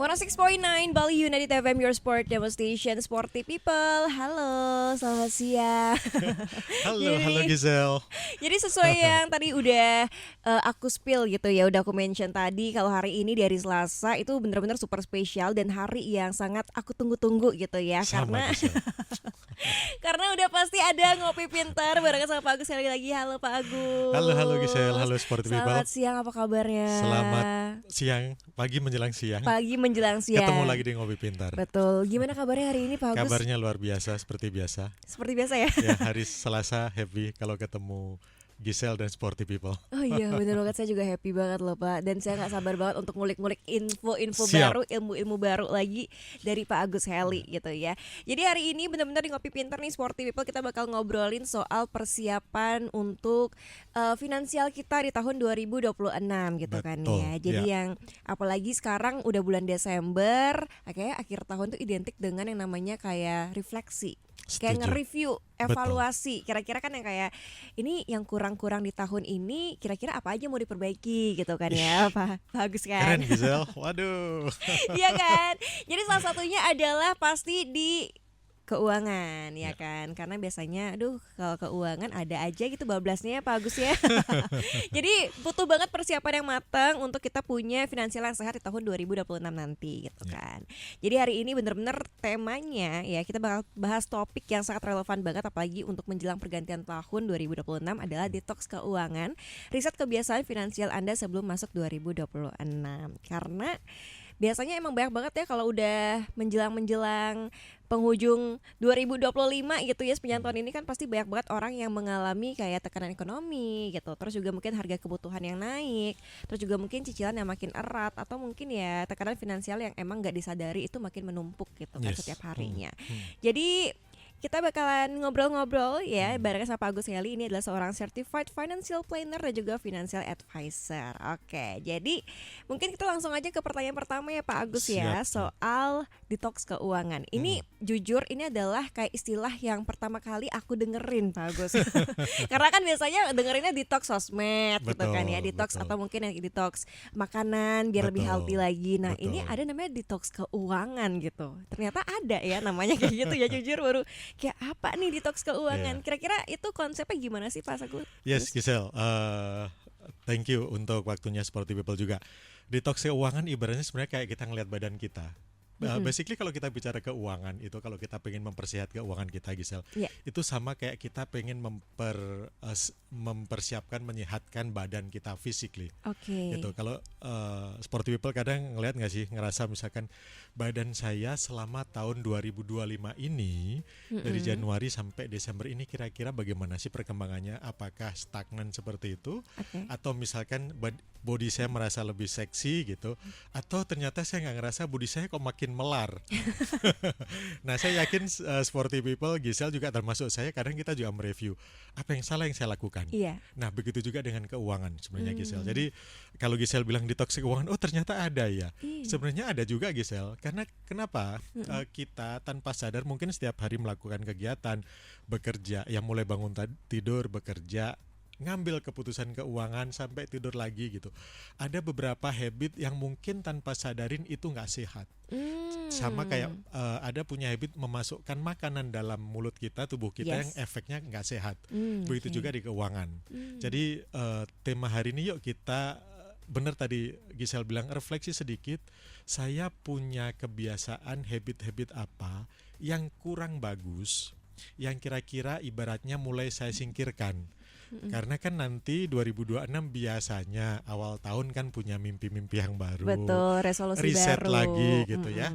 106.9 Bali United FM, your sport demonstration, sporty people. Halo, selamat siang. Halo Giselle. Jadi sesuai yang tadi udah aku spill gitu ya, udah aku mention tadi kalau hari ini di hari Selasa itu benar-benar super spesial dan hari yang sangat aku tunggu-tunggu gitu ya. Sama Giselle. Karena udah pasti ada ngopi pintar barengan sama Pak Agus sekali lagi. Halo Pak Agus. Halo Giselle, halo sporty people. Selamat siang, apa kabarnya? Selamat siang, pagi menjelang siang. Pagi menjelang siang. Ketemu lagi di Ngopi Pintar. Betul. Gimana kabarnya hari ini Pak Agus? Kabarnya luar biasa, seperti biasa. Seperti biasa ya. Ya, hari Selasa happy kalau ketemu Giselle dan sporty people. Oh iya, benar banget, saya juga happy banget loh Pak. Dan saya gak sabar banget untuk ngulik-ngulik info-info Siap. baru, ilmu-ilmu baru lagi dari Pak Agus Heli gitu ya. Jadi hari ini benar-benar di Ngopi Pintar nih Sporty People, kita bakal ngobrolin soal persiapan untuk finansial kita di tahun 2026 gitu. Betul, kan ya. Jadi ya. yang apalagi sekarang udah bulan Desember, kayak akhir tahun tuh identik dengan yang namanya kayak refleksi. Kayak Setuju. nge-review, evaluasi. Kira-kira kan yang kayak ini yang kurang-kurang di tahun ini, kira-kira apa aja mau diperbaiki gitu kan ya, Pak Bagus kan? Keren Giselle, waduh. Iya kan? Jadi salah satunya adalah pasti di keuangan ya Ya. kan, karena biasanya aduh kalau keuangan ada aja gitu bablasnya ya Pak Agus ya. Jadi butuh banget persiapan yang matang untuk kita punya finansial yang sehat di tahun 2026 nanti gitu Ya. kan. Jadi hari ini bener-bener temanya ya kita bakal bahas topik yang sangat relevan banget, apalagi untuk menjelang pergantian tahun 2026 adalah detox keuangan, riset kebiasaan finansial Anda sebelum masuk 2026. Karena biasanya emang banyak banget ya kalau udah menjelang penghujung 2025 gitu ya, sepanjang tahun ini kan pasti banyak banget orang yang mengalami kayak tekanan ekonomi gitu. Terus juga mungkin harga kebutuhan yang naik, terus juga mungkin cicilan yang makin erat, atau mungkin ya tekanan finansial yang emang gak disadari itu makin menumpuk gitu kan Yes. setiap harinya. Jadi kita bakalan ngobrol-ngobrol ya barengan sama Pak Agus Heli. Ini adalah seorang certified financial planner dan juga financial advisor. Oke, jadi mungkin kita langsung aja ke pertanyaan pertama ya Pak Agus ya, Siap. soal detox keuangan. Ini jujur ini adalah kayak istilah yang pertama kali aku dengerin Pak Agus. Karena kan biasanya dengerinnya detox sosmed gitu kan ya, Betul, detox betul. atau mungkin yang detox makanan biar lebih Betul, healthy lagi. Nah, ini betul. ada namanya detox keuangan gitu. Ternyata ada ya namanya kayak gitu ya, jujur baru kayak apa nih detox keuangan. Iya. Kira-kira itu konsepnya gimana sih Pak Agus? Yes Giselle, thank you untuk waktunya sporty people juga. Detox keuangan ibaratnya sebenarnya kayak kita ngelihat badan kita. Basically kalau kita bicara keuangan itu, kalau kita pengen mempersehat keuangan kita Giselle, Iya. itu sama kayak kita pengen mempersiapkan, menyehatkan badan kita physically. Oke. Gitu. Kalau sporty people kadang ngelihat nggak sih, ngerasa misalkan badan saya selama tahun 2025 ini dari Januari sampai Desember ini kira-kira bagaimana sih perkembangannya? Apakah stagnan seperti itu? Oke. Atau misalkan body saya merasa lebih seksi gitu, atau ternyata saya nggak ngerasa body saya kok makin melar. Nah saya yakin sporty people, Giselle juga termasuk saya, kadang kita juga mereview apa yang salah yang saya lakukan. Iya. Nah begitu juga dengan keuangan sebenarnya Giselle. Jadi kalau Giselle bilang detox keuangan, oh ternyata ada ya. Iya. Sebenarnya ada juga Giselle, karena kenapa kita tanpa sadar mungkin setiap hari melakukan kegiatan, bekerja, yang mulai bangun tidur, bekerja, ngambil keputusan keuangan sampai tidur lagi gitu. Ada beberapa habit yang mungkin tanpa sadarin itu nggak sehat. Sama kayak ada punya habit memasukkan makanan dalam mulut kita, tubuh kita yang Yes. efeknya nggak sehat. Begitu Oke. juga di keuangan. Jadi tema hari ini yuk kita benar tadi Giselle bilang refleksi sedikit. Saya punya kebiasaan habit-habit apa yang kurang bagus, yang kira-kira ibaratnya mulai saya singkirkan. Karena kan nanti 2026 biasanya awal tahun kan punya mimpi-mimpi yang baru, Betul, resolusi riset baru. lagi gitu ya.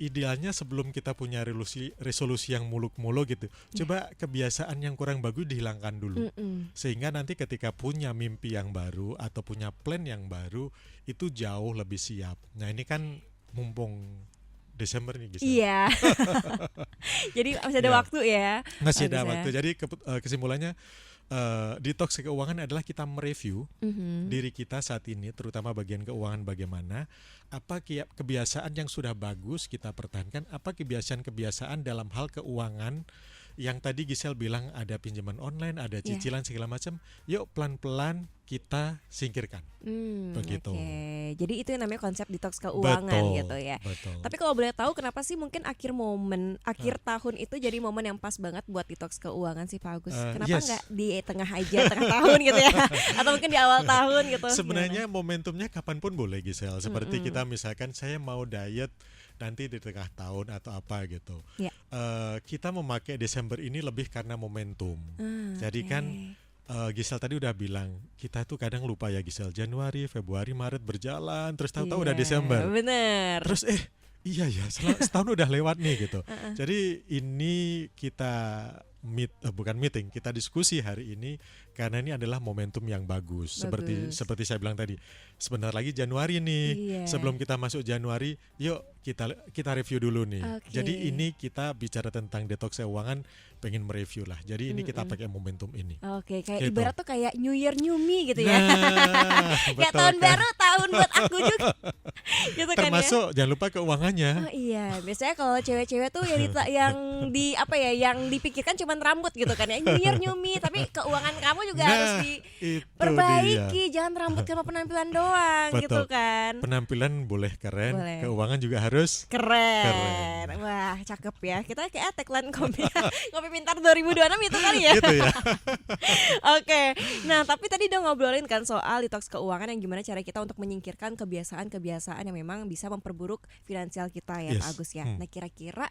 Idealnya sebelum kita punya resolusi yang muluk-muluk gitu, coba kebiasaan yang kurang bagus dihilangkan dulu, sehingga nanti ketika punya mimpi yang baru atau punya plan yang baru itu jauh lebih siap. Nah ini kan mumpung Desember nih Giselle. Iya. Jadi masih ada Iya. waktu ya. Masih Bagus ada ya. waktu. Jadi kesimpulannya detox keuangan adalah kita mereview diri kita saat ini, terutama bagian keuangan bagaimana, apa kebiasaan yang sudah bagus kita pertahankan, apa kebiasaan-kebiasaan dalam hal keuangan yang tadi Gisel bilang ada pinjaman online, ada Iya. cicilan segala macam, yuk pelan-pelan kita singkirkan. Begitu. Oke. Jadi itu yang namanya konsep detox keuangan Betul, gitu ya. betul. Tapi kalau boleh tahu kenapa sih mungkin akhir tahun itu jadi momen yang pas banget buat detox keuangan sih Pak Agus? Kenapa Yes. nggak di tengah aja, tengah tahun gitu ya? Atau mungkin di awal tahun gitu? Sebenarnya momentumnya kapanpun boleh Gisel. Seperti Mm-mm. kita misalkan saya mau diet nanti di tengah tahun atau apa gitu. Ya. Kita memakai Desember ini lebih karena momentum. Jadi Oke. kan Gisel tadi udah bilang kita tuh kadang lupa ya Gisel, Januari, Februari, Maret berjalan terus tahu-tahu udah Iya, Desember. bener. Terus iya ya setahun udah lewat nih gitu. Jadi ini kita bukan meeting, kita diskusi hari ini karena ini adalah momentum yang bagus. Seperti saya bilang tadi, sebentar lagi Januari nih. Iya. Sebelum kita masuk Januari, yuk kita review dulu nih. Oke. Jadi ini kita bicara tentang detox keuangan, pengen mereview lah. Jadi ini kita pakai momentum ini. Oke, kayak Gitu. ibarat tuh kayak New Year New Me gitu ya. Nah, Kayak betul tahun kan? baru, tahun buat aku juga. Gitu kan ya. Termasuk jangan lupa keuangannya. Oh iya, biasanya kalau cewek-cewek tuh yang dipikirkan cuma rambut gitu kan ya. New Year New Me, tapi keuangan kamu juga harus itu diperbaiki, dia. jangan rambut sama penampilan doang gitu Betul. kan. Penampilan boleh keren, Boleh. keuangan juga harus Keren. Wah, cakep ya. Kita kayak tagline kopi pintar 2026 itu kali ya. gitu ya. Oke. Nah, tapi tadi udah ngobrolin kan soal detox keuangan yang gimana cara kita untuk menyingkirkan kebiasaan-kebiasaan yang memang bisa memperburuk finansial kita ya, Yes. Pak Agus ya. Nah, kira-kira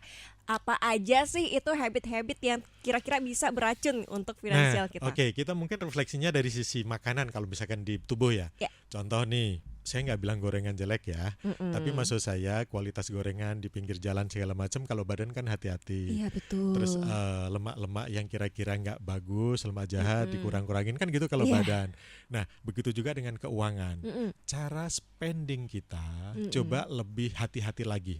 apa aja sih itu habit-habit yang kira-kira bisa beracun untuk finansial kita? Oke, kita mungkin refleksinya dari sisi makanan kalau misalkan di tubuh ya. Ya. Contoh nih, saya nggak bilang gorengan jelek ya, tapi maksud saya kualitas gorengan di pinggir jalan segala macam kalau badan kan hati-hati. Iya, betul. Terus lemak-lemak yang kira-kira nggak bagus, lemak jahat dikurang-kurangin kan gitu kalau Iya. badan. Nah, begitu juga dengan keuangan. Cara spending kita coba lebih hati-hati lagi.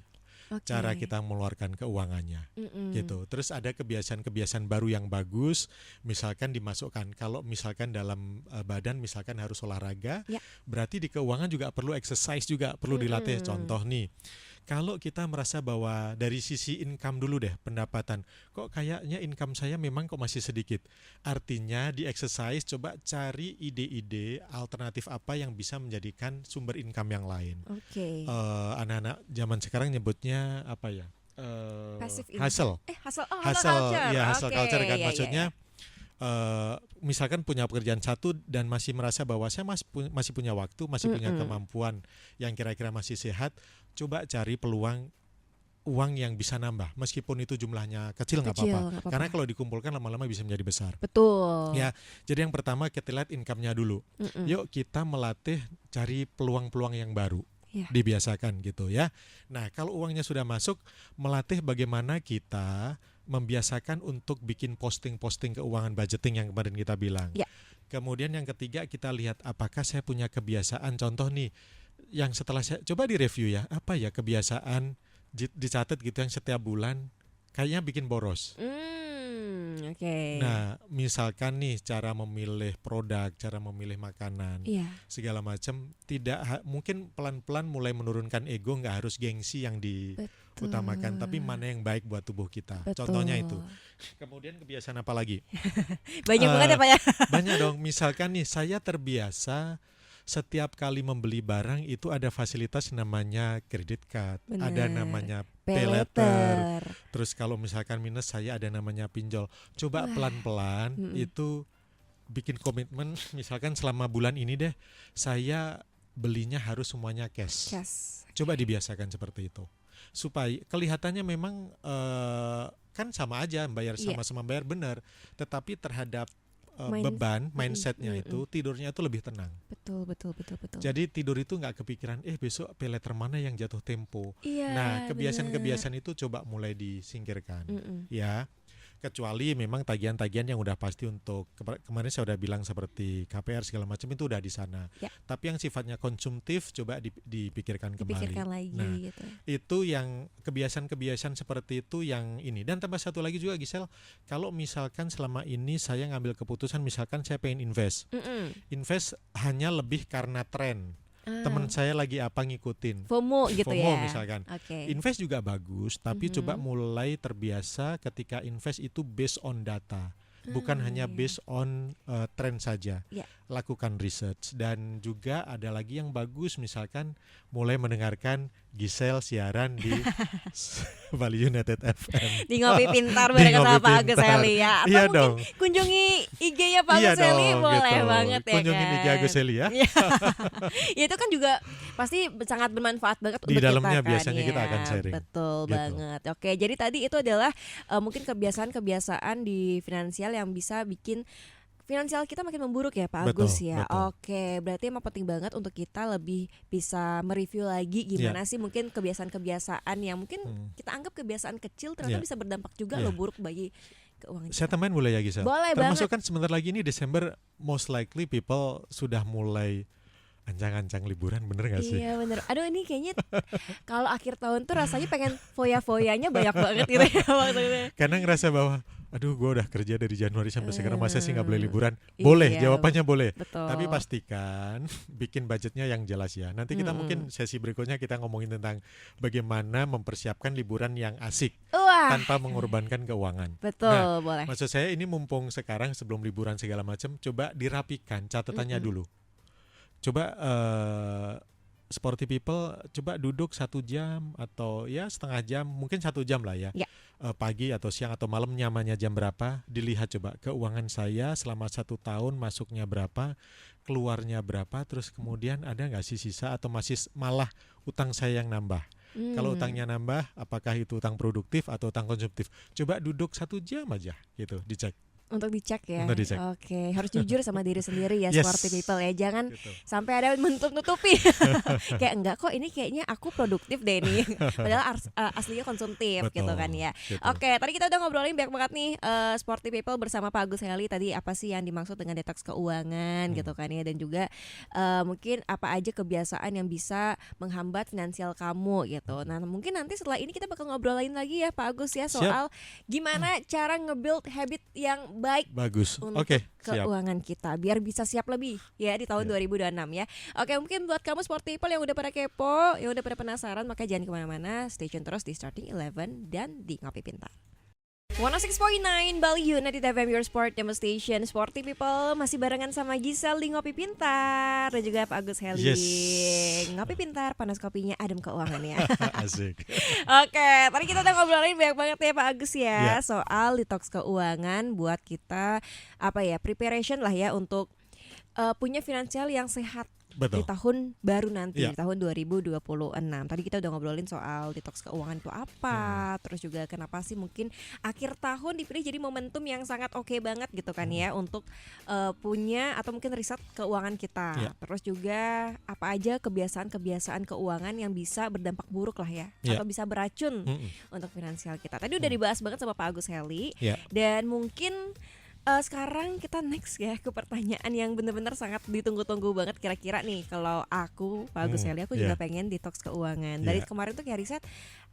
Oke. Cara kita mengeluarkan keuangannya gitu. Terus ada kebiasaan-kebiasaan baru yang bagus, misalkan dimasukkan. Kalau misalkan dalam badan misalkan harus olahraga, Ya. berarti di keuangan juga perlu exercise juga perlu dilatih. Contoh nih, kalau kita merasa bahwa dari sisi income dulu deh, pendapatan, kok kayaknya income saya memang kok masih sedikit. Artinya di exercise coba cari ide-ide alternatif apa yang bisa menjadikan sumber income yang lain. Oke. Anak-anak zaman sekarang nyebutnya apa ya? Passive Hustle. Hustle. Oh, Hustle, culture. ya hustle Oke, culture kan iya, maksudnya. Misalkan punya pekerjaan satu dan masih merasa bahwa saya masih punya waktu, masih punya kemampuan yang kira-kira masih sehat, coba cari peluang uang yang bisa nambah meskipun itu jumlahnya kecil nggak Kecil, apa-apa. nggak apa-apa. Karena kalau dikumpulkan lama-lama bisa menjadi besar. Betul. Ya, jadi yang pertama kita lihat income-nya dulu. Yuk kita melatih cari peluang-peluang yang baru. Ya. Dibiasakan gitu ya. Nah, kalau uangnya sudah masuk, melatih bagaimana kita membiasakan untuk bikin posting-posting keuangan budgeting yang kemarin kita bilang. Ya. Kemudian yang ketiga kita lihat apakah saya punya kebiasaan, contoh nih yang setelah saya coba direview ya, apa ya kebiasaan dicatat gitu yang setiap bulan kayaknya bikin boros. Oke. Nah, misalkan nih cara memilih produk, cara memilih makanan, Iya. segala macam, mungkin pelan-pelan mulai menurunkan ego, nggak harus gengsi yang diutamakan, tapi mana yang baik buat tubuh kita. Betul. Contohnya itu. Kemudian kebiasaan apa lagi? Banyak banget ya Pak ya. Banyak dong. Misalkan nih saya terbiasa setiap kali membeli barang itu ada fasilitas namanya credit card, ada Bener. namanya Pay pay letter. letter. Terus kalau misalkan minus saya ada namanya pinjol. Coba Wah. pelan-pelan itu bikin komitmen, misalkan selama bulan ini deh saya belinya harus semuanya cash. Yes. Coba dibiasakan seperti itu. Supaya kelihatannya memang kan sama aja bayar Iya. sama-sama bayar benar, tetapi terhadap Mind- beban mindsetnya itu tidurnya itu lebih tenang. Betul. Jadi tidur itu nggak kepikiran besok pay letter mana yang jatuh tempo. Iya. Nah kebiasaan-kebiasaan itu coba mulai disingkirkan ya. Kecuali memang tagihan-tagihan yang udah pasti untuk kemarin saya udah bilang seperti KPR segala macam itu udah di sana. Ya. Tapi yang sifatnya konsumtif coba dipikirkan kembali. Dipikirkan lagi Nah, gitu. itu yang kebiasaan-kebiasaan seperti itu yang ini. Dan tambah satu lagi juga Gisel, kalau misalkan selama ini saya ngambil keputusan misalkan saya pengen invest hanya lebih karena tren. teman saya lagi apa ngikutin. FOMO gitu FOMO ya. misalkan. Oke. Invest juga bagus, tapi coba mulai terbiasa ketika invest itu based on data. Bukan hanya based on tren saja. Iya. Lakukan research. Dan juga ada lagi yang bagus, misalkan mulai mendengarkan Giselle siaran di Bali United FM. Di Ngopi Pintar Di bareng sama Ngopi Pak Agus Pintar. Heli ya. Atau Iya mungkin dong. kunjungi IG-nya Pak Iya Agus Heli dong, boleh gitu. banget ya Kunjungin IG kan. Agus Heli ya. Iya. Ya itu kan juga pasti sangat bermanfaat banget Di untuk dalamnya kita kan. biasanya kita akan sharing. Betul Gitu. banget. Oke, jadi tadi itu adalah mungkin kebiasaan-kebiasaan di finansial yang bisa bikin finansial kita makin memburuk ya Pak Betul, Agus ya. betul. Oke, berarti emang penting banget untuk kita lebih bisa mereview lagi gimana sih mungkin kebiasaan-kebiasaan yang mungkin kita anggap kebiasaan kecil ternyata Iya. bisa berdampak juga Iya. loh buruk bagi keuangan Saya kita. tambahin boleh ya Giselle? Boleh Termasuk banget. kan sebentar lagi ini Desember, most likely people sudah mulai ancang-ancang liburan, bener gak sih? Iya bener. Aduh ini kayaknya kalau akhir tahun tuh rasanya pengen foya-foyanya banyak banget gitu ya maksudnya. Karena ngerasa bahwa aduh gue udah kerja dari Januari sampai sekarang, masa sih gak boleh liburan? Iya, Boleh, jawabannya boleh. Betul. Tapi pastikan bikin budgetnya yang jelas ya. Nanti kita mungkin sesi berikutnya kita ngomongin tentang bagaimana mempersiapkan liburan yang asik Wah, tanpa mengorbankan keuangan. betul Nah, boleh. Maksud saya ini mumpung sekarang sebelum liburan segala macam, coba dirapikan catatannya dulu. Coba sporty people coba duduk 1 jam atau ya setengah jam, mungkin 1 jam lah ya. Ya. Pagi atau siang atau malam nyamannya jam berapa, dilihat coba keuangan saya selama 1 tahun masuknya berapa, keluarnya berapa, terus kemudian ada nggak sih sisa atau masih malah utang saya yang nambah. Kalau utangnya nambah, apakah itu utang produktif atau utang konsumtif? Coba duduk 1 jam aja gitu, dicek. Untuk dicek ya. Untuk dicek. Oke, harus jujur sama diri sendiri ya Yes. sporty people ya. Jangan Gitu. sampai ada menutup-nutupi. Kayak enggak kok ini kayaknya aku produktif deh nih. Padahal aslinya konsumtif Betul, gitu kan ya. gitu. Oke, tadi kita udah ngobrolin banyak banget nih sporty people bersama Pak Agus Heli. Tadi apa sih yang dimaksud dengan detox keuangan gitu kan ya, dan juga mungkin apa aja kebiasaan yang bisa menghambat finansial kamu gitu. Nah, mungkin nanti setelah ini kita bakal ngobrolin lagi ya Pak Agus ya soal gimana cara nge-build habit yang baik Bagus. untuk Oke, siap. keuangan kita biar bisa siap lebih ya di tahun 2026 ya. Oke, mungkin buat kamu sporty people yang udah pada kepo, yang udah pada penasaran, maka jangan kemana-mana, stay tune terus di Starting Eleven dan di Ngopi Pintar. 106.9 Bali United FM, your sport demo station. Sporty people masih barengan sama Giselle di Ngopi Pintar dan juga Pak Agus Heli. Yes. Ngopi Pintar, panas kopinya, adem keuangannya. Asik. Oke, tadi kita udah ngobrolin banyak banget ya Pak Agus ya, Ya. soal detox keuangan buat kita apa ya, preparation lah ya untuk punya finansial yang sehat di Betul. tahun baru nanti, Ya. di tahun 2026. Tadi kita udah ngobrolin soal detox keuangan itu apa, terus juga kenapa sih mungkin akhir tahun dipilih jadi momentum yang sangat oke banget gitu kan ya untuk punya atau mungkin riset keuangan kita. Ya. Terus juga apa aja kebiasaan-kebiasaan keuangan yang bisa berdampak buruk lah ya, Ya. atau bisa beracun untuk finansial kita. Tadi udah dibahas banget sama Pak Agus Heli. Ya. Dan mungkin sekarang kita next ya ke pertanyaan yang benar-benar sangat ditunggu-tunggu banget. Kira-kira nih kalau aku Pak Agus Heli, aku juga ya. pengen detox keuangan. Dari Ya. kemarin tuh kayak riset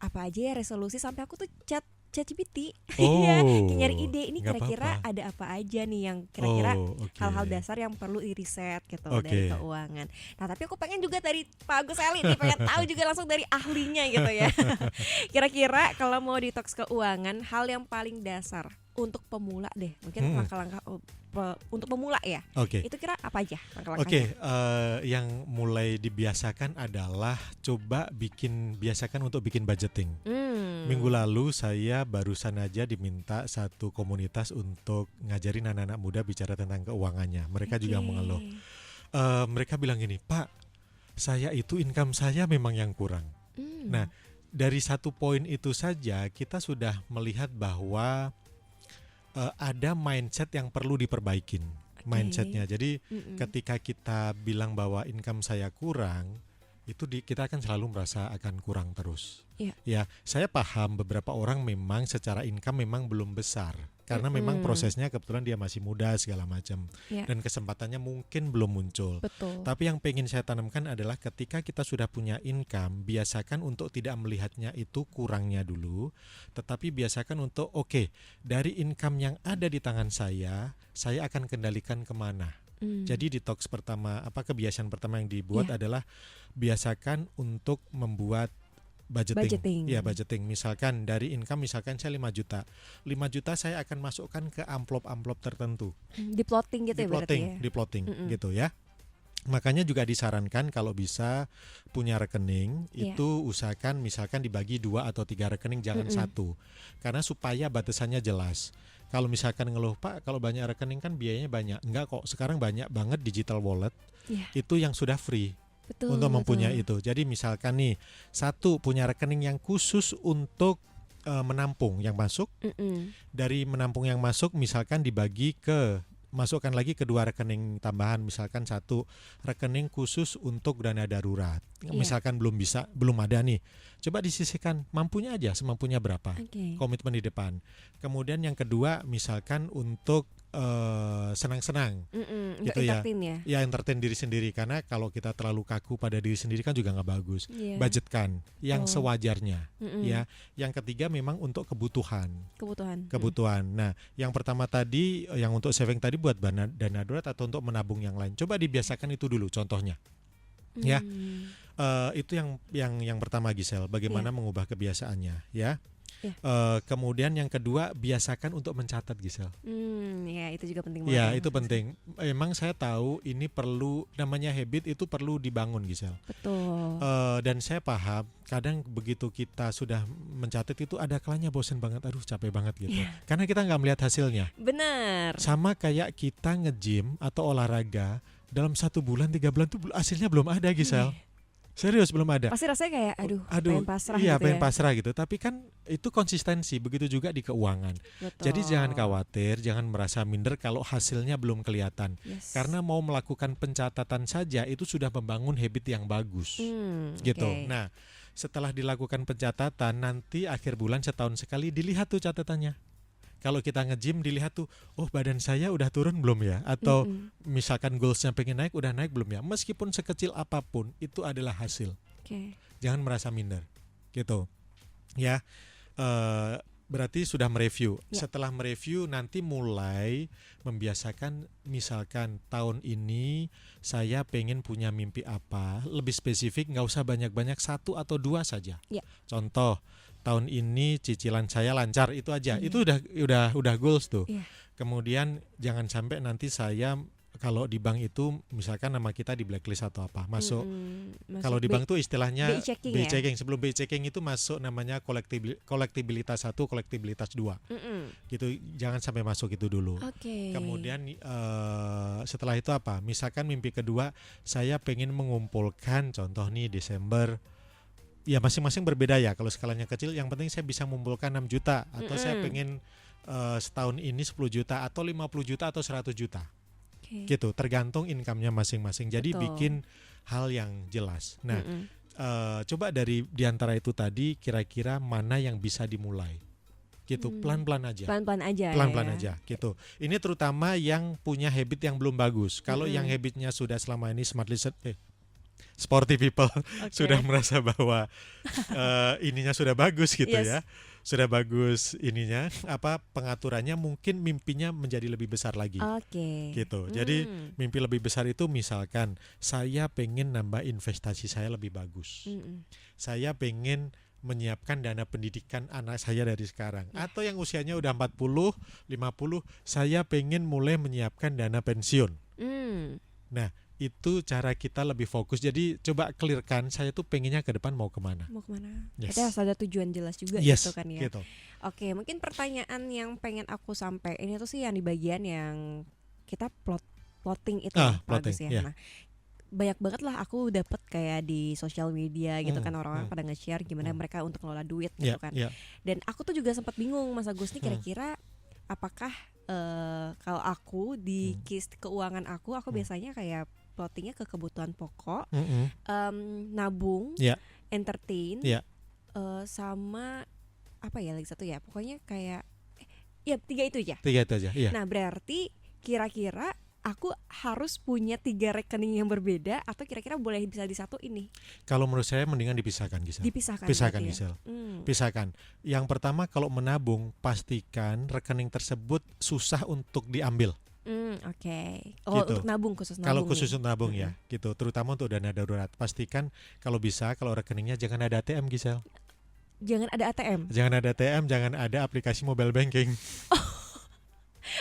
apa aja ya resolusi, sampai aku tuh chat ChatGPT Oh, ya, nyari ide ini nggak kira-kira apa-apa. ada apa aja nih yang kira-kira oke. hal-hal dasar yang perlu iriset gitu Oke. dari keuangan. Nah, tapi aku pengen juga dari Pak Agus Heli nih, pengen tahu juga langsung dari ahlinya gitu ya. Kira-kira kalau mau detox keuangan, hal yang paling dasar untuk pemula deh, mungkin langkah-langkah untuk pemula ya. Oke. Itu kira apa aja Oke, langkah-langkahnya? yang mulai dibiasakan adalah biasakan untuk bikin budgeting. Minggu lalu saya barusan aja diminta satu komunitas untuk ngajarin anak-anak muda bicara tentang keuangannya. Mereka juga mengeluh. Mereka bilang gini, Pak, saya itu income saya memang yang kurang. Nah, dari satu poin itu saja kita sudah melihat bahwa ada mindset yang perlu diperbaikin, mindsetnya. Jadi ketika kita bilang bahwa income saya kurang, itu kita akan selalu merasa akan kurang terus. Iya. Ya, saya paham beberapa orang memang secara income memang belum besar, karena memang prosesnya kebetulan dia masih muda segala macam, Iya. dan kesempatannya mungkin belum muncul. Betul. Tapi yang pengen saya tanamkan adalah ketika kita sudah punya income, biasakan untuk tidak melihatnya itu kurangnya dulu, tetapi biasakan untuk dari income yang ada di tangan saya akan kendalikan kemana. Jadi detox pertama, kebiasaan pertama yang dibuat adalah biasakan untuk membuat budgeting. Ya, budgeting. Misalkan dari income misalkan saya 5 juta. 5 juta saya akan masukkan ke amplop-amplop tertentu. Di-plotting gitu ya berarti ya. Di-plotting gitu ya. Makanya juga disarankan kalau bisa punya rekening itu usahakan misalkan dibagi 2 atau 3 rekening, jangan satu. Karena supaya batasannya jelas. Kalau misalkan ngeluh, Pak, kalau banyak rekening kan biayanya banyak. Enggak kok, sekarang banyak banget digital wallet. Itu yang sudah free. Untuk mempunyai itu. Jadi misalkan nih, satu punya rekening yang khusus untuk menampung yang masuk. Dari menampung yang masuk misalkan dibagi ke, masukkan lagi ke 2 rekening tambahan, misalkan 1 rekening khusus untuk dana darurat. Misalkan belum ada nih. Coba disisihkan mampunya aja, semampunya berapa. Komitmen di depan. Kemudian yang kedua misalkan untuk senang-senang gitu ya. Ya, entertain diri sendiri, karena kalau kita terlalu kaku pada diri sendiri kan juga nggak bagus. Budgetkan yang sewajarnya ya. Yang ketiga memang untuk kebutuhan. Nah, yang pertama tadi yang untuk saving tadi buat dana darurat atau untuk menabung yang lain. Coba dibiasakan itu dulu contohnya. Ya. Itu yang pertama, Gisel, bagaimana mengubah kebiasaannya ya. Kemudian yang kedua, biasakan untuk mencatat, Gisel. Ya, itu juga penting banget. Ya, itu Mas. penting. Emang saya tahu ini perlu, namanya habit itu perlu dibangun, Gisel. Betul. Dan saya paham, kadang begitu kita sudah mencatat itu ada kalanya bosen banget, aduh capek banget gitu. Karena kita nggak melihat hasilnya. Benar. Sama kayak kita nge-gym atau olahraga, dalam 1 bulan 3 bulan tuh hasilnya belum ada, Gisel. Serius belum ada. Pasti rasanya kayak pengen pasrah iya, gitu pengen pasrah gitu. Tapi kan itu konsistensi, begitu juga di keuangan. Betul. Jadi jangan khawatir, jangan merasa minder kalau hasilnya belum kelihatan. Karena mau melakukan pencatatan saja itu sudah membangun habit yang bagus. Gitu. Nah, setelah dilakukan pencatatan, nanti akhir bulan setahun sekali dilihat tuh catatannya. Kalau kita nge-gym dilihat tuh, oh badan saya udah turun belum ya? Atau misalkan goalsnya pengen naik, udah naik belum ya? Meskipun sekecil apapun, itu adalah hasil. Jangan merasa minder, gitu. Ya, berarti sudah mereview. Setelah mereview, nanti mulai membiasakan, misalkan tahun ini saya pengen punya mimpi apa, lebih spesifik, nggak usah banyak-banyak, 1 atau 2 saja. Contoh, tahun ini cicilan saya lancar, itu aja. Itu udah goals tuh. Kemudian jangan sampai nanti saya kalau di bank itu misalkan nama kita di blacklist atau apa, masuk kalau di bank tuh istilahnya BI checking. Sebelum BI checking itu masuk namanya kolektibilitas 1, kolektibilitas 2. Gitu, jangan sampai masuk itu dulu. Kemudian setelah itu apa? Misalkan mimpi kedua, saya pengen mengumpulkan, contoh nih Desember. Ya masing-masing berbeda ya. Kalau skalanya kecil, yang penting saya bisa mengumpulkan 6 juta. Atau saya pengen setahun ini 10 juta atau 50 juta atau 100 juta. Gitu, tergantung income-nya masing-masing. Jadi bikin hal yang jelas. Nah, coba dari diantara itu tadi, kira-kira mana yang bisa dimulai. Gitu, pelan-pelan aja. Pelan-pelan aja gitu. Ini terutama yang punya habit yang belum bagus. Kalau yang habitnya sudah selama ini sporty people sudah merasa bahwa ininya sudah bagus gitu ya. Sudah bagus ininya, pengaturannya, mungkin mimpinya menjadi lebih besar lagi. Gitu. Jadi mimpi lebih besar itu misalkan saya pengen nambah investasi saya lebih bagus. Saya pengen menyiapkan dana pendidikan anak saya dari sekarang. Atau yang usianya udah 40, 50, saya pengen mulai menyiapkan dana pensiun. Nah, itu cara kita lebih fokus. Jadi coba clearkan, saya tuh pengennya ke depan mau kemana. Berarti harus ada tujuan jelas juga gitu kan ya. Gitu. Oke, mungkin pertanyaan yang pengen aku sampaikan ini tuh sih yang di bagian yang kita plotting itu bagus ya. Nah, banyak banget lah aku dapat kayak di sosial media gitu kan, orang-orang pada nge-share gimana mereka untuk ngelola duit gitu kan. Dan aku tuh juga sempat bingung, Mas Agus nih, kira-kira apakah kalau aku di keuangan aku biasanya kayak plottingnya ke kebutuhan pokok, nabung, entertain, sama apa ya lagi satu ya, pokoknya kayak 3 itu aja. Nah, berarti kira-kira aku harus punya 3 rekening yang berbeda atau kira-kira boleh bisa disatuin nih? Kalau menurut saya mendingan dipisahkan, Gisel. Pisahkan, Gisel. Pisahkan. Yang pertama, kalau menabung, pastikan rekening tersebut susah untuk diambil. Oke. Oh, gitu. untuk nabung, khusus nabung Kalau nih. khusus untuk nabung ya, gitu. Terutama untuk dana darurat. Pastikan kalau bisa kalau rekeningnya jangan ada ATM, Gisel. Jangan ada ATM. Jangan ada ATM, jangan ada aplikasi mobile banking.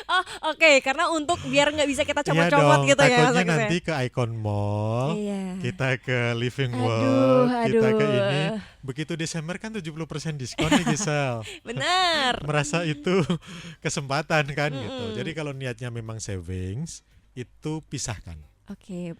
Oh, oke, karena untuk biar nggak bisa kita Iya copot-copot dong, gitu ya, takutnya Mas Agus ya? nanti ke Icon Mall, Iya. kita ke Living Aduh, World, kita ke aduh. ini. Begitu Desember kan 70% diskon nih, Gisel. Benar. Merasa itu kesempatan kan gitu. Mm-mm. Jadi kalau niatnya memang savings, itu pisahkan. Oke.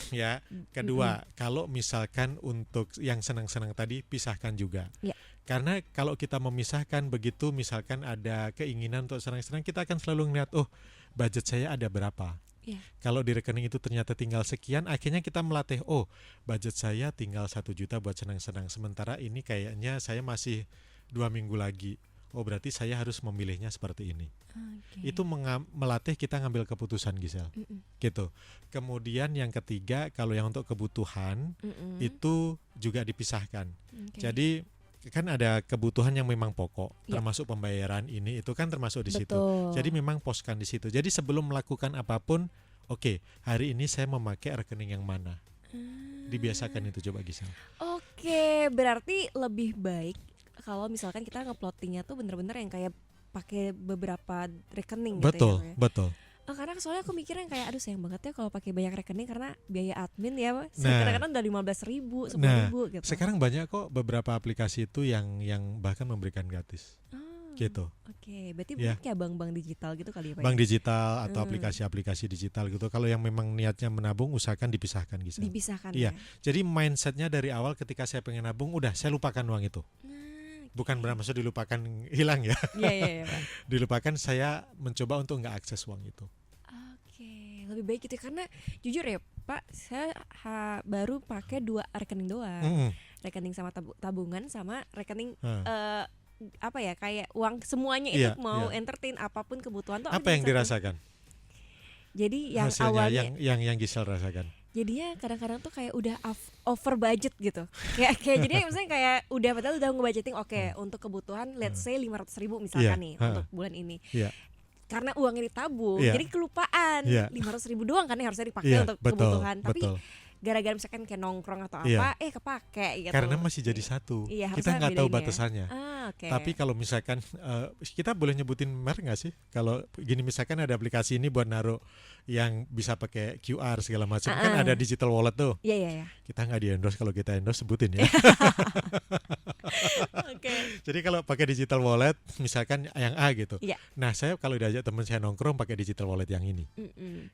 Ya, kedua, kalau misalkan untuk yang senang-senang tadi pisahkan juga. Ya. Karena kalau kita memisahkan begitu, misalkan ada keinginan untuk senang-senang, kita akan selalu ngeliat, oh, budget saya ada berapa. Ya. Kalau di rekening itu ternyata tinggal sekian, akhirnya kita melatih, oh, budget saya tinggal 1 juta buat senang-senang. Sementara ini kayaknya saya masih 2 minggu lagi. Oh, berarti saya harus memilihnya seperti ini. Oke. Itu melatih kita ngambil keputusan, Gisel. Gitu. Kemudian yang ketiga, kalau yang untuk kebutuhan itu juga dipisahkan. Oke. Jadi kan ada kebutuhan yang memang pokok, Ya. termasuk pembayaran ini itu kan termasuk di situ. Betul. Jadi memang poskan di situ. Jadi sebelum melakukan apapun, oke, hari ini saya memakai rekening yang mana? Dibiasakan itu, coba, Gisel. Oke, berarti lebih baik kalau misalkan kita ngeplottingnya tuh bener-bener yang kayak pakai beberapa rekening gitu Betul, ya. betul. Karena soalnya aku mikirnya kayak aduh sayang banget ya kalau pakai banyak rekening karena biaya admin ya, Mas. Nah. Kadang-kadang udah 15.000, 10.000 Nah, gitu. sekarang banyak kok beberapa aplikasi itu yang bahkan memberikan gratis. Gitu. Oke, berarti Ya. kayak bank-bank digital gitu kali ya, Pak? Bank digital atau aplikasi-aplikasi digital gitu. Kalau yang memang niatnya menabung, usahakan dipisahkan, Gisel. Dipisahkan Iya. ya. Jadi mindsetnya dari awal ketika saya pengen nabung, udah saya lupakan uang itu. Bukan Oke. bermaksud dilupakan hilang ya. Iya, iya, iya, Pak. Dilupakan, saya mencoba untuk nggak akses uang itu. Oke, lebih baik gitu ya, karena jujur ya, Pak, saya baru pakai 2 rekening doang. Mm-mm. Rekening sama tabungan sama rekening Nah, apa ya, kayak uang semuanya itu Iya, mau iya. entertain apapun kebutuhan tuh apa ada di yang satu. dirasakan? Jadi yang Hasilnya awalnya yang Gisel rasakan. jadinya kadang-kadang tuh kayak udah over budget gitu. Kayak jadinya misalnya kayak udah padahal udah ngebudgeting oke, untuk kebutuhan let's say 500.000 misalkan Iya, nih ha. untuk bulan ini. Iya. Karena uangnya ditabung, Iya. jadi kelupaan. Iya. 500.000 doang kan yang harusnya dipakai Iya, untuk betul, kebutuhan. Tapi betul. gara-gara misalkan kayak nongkrong atau Iya. apa, kepake gitu. Karena masih jadi satu. Iya, Kita harusnya nggak tahu bedain ya. batasannya. Oke. Tapi kalau misalkan kita boleh nyebutin merek nggak sih? Kalau gini misalkan ada aplikasi ini buat naruh yang bisa pakai QR segala macam, kan ada digital wallet tuh. Iya, iya, iya. Kita nggak di endorse, kalau kita endorse sebutin ya. Oke. Jadi kalau pakai digital wallet, misalkan yang A gitu. Iya. Nah, saya kalau diajak teman saya nongkrong pakai digital wallet yang ini.